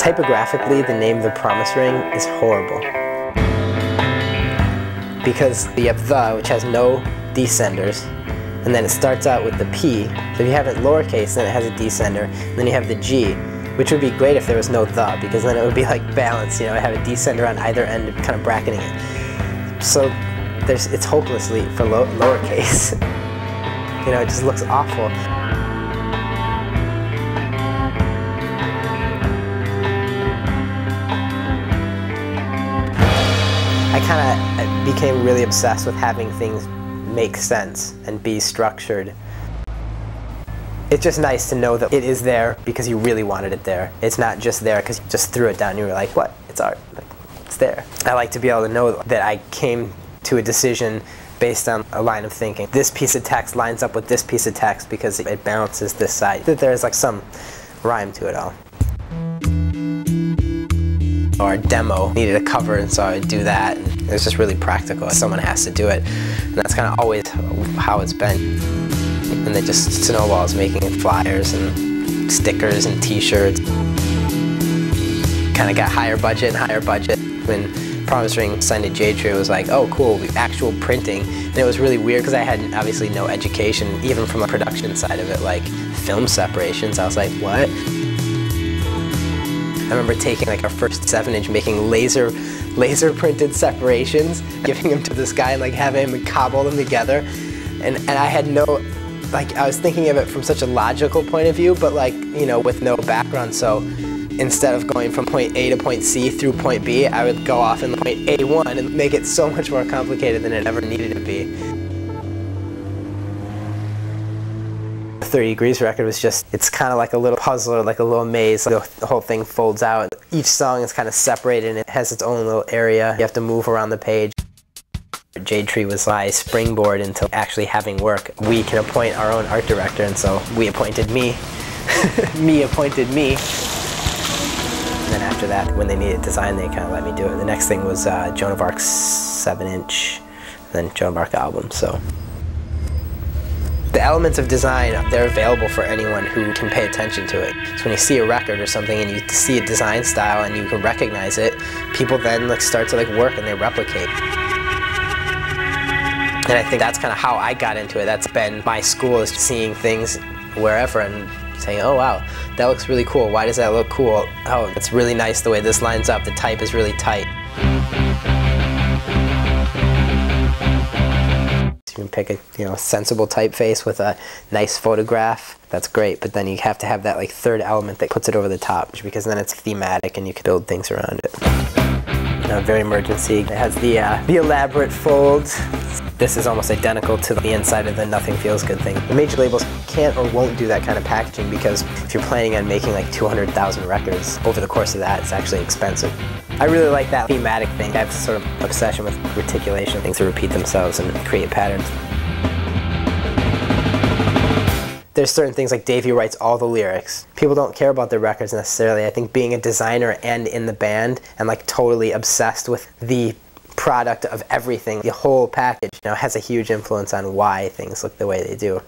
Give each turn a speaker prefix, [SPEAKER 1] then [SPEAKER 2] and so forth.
[SPEAKER 1] Typographically, the name The Promise Ring is horrible. Because you have the, which has no descenders, and then it starts out with the P. So if you have it lowercase, then it has a descender. And then you have the G, which would be great if there was no the, because then it would be like balanced, you know, have a descender on either end, kind of bracketing it. So it's hopelessly for lowercase. You know, it just looks awful. I kind of became really obsessed with having things make sense and be structured. It's just nice to know that it is there because you really wanted it there. It's not just there because you just threw it down and you were like, what? It's art. Like, it's there. I like to be able to know that I came to a decision based on a line of thinking. This piece of text lines up with this piece of text because it balances this side. That there's like some rhyme to it all. Our demo needed a cover, and so I would do that. And it was just really practical. Someone has to do it, and that's kind of always how it's been. And then just snowballs, making flyers and stickers and T-shirts. Kind of got higher budget and higher budget. When Promise Ring signed to J-Tree, it was like, oh cool, actual printing. And it was really weird because I had obviously no education, even from a production side of it, like film separations. I was like, what? I remember taking like our first 7-inch, making laser printed separations, giving them to this guy and like having him cobble them together. And I had no, like, I was thinking of it from such a logical point of view, but like, you know, with no background. So instead of going from point A to point C through point B, I would go off in point A1 and make it so much more complicated than it ever needed to be. 30 Degrees record was just, it's kind of like a little puzzle or like a little maze. The whole thing folds out. Each song is kind of separated and it has its own little area. You have to move around the page. J-Tree was my springboard into actually having work. We can appoint our own art director, and so we appointed me. Me appointed me. And then after that, when they needed design, they kind of let me do it. The next thing was Joan of Arc's 7-inch, then Joan of Arc album. So the elements of design, they're available for anyone who can pay attention to it. So when you see a record or something and you see a design style and you can recognize it, people then like start to like work and they replicate. And I think that's kind of how I got into it. That's been my school, is seeing things wherever and saying, oh wow, that looks really cool. Why does that look cool? Oh, it's really nice the way this lines up. The type is really tight. You can pick a sensible typeface with a nice photograph. That's great, but then you have to have that like third element that puts it over the top, because then it's thematic and you can build things around it. Very Emergency. It has the elaborate folds. This is almost identical to the inside of the Nothing Feels Good thing. The major labels can't or won't do that kind of packaging because if you're planning on making like 200,000 records over the course of that, it's actually expensive. I really like that thematic thing. I have a sort of obsession with reticulation, things that repeat themselves and create patterns. There's certain things like Davey writes all the lyrics. People don't care about their records necessarily. I think being a designer and in the band and like totally obsessed with the product of everything, the whole package, has a huge influence on why things look the way they do.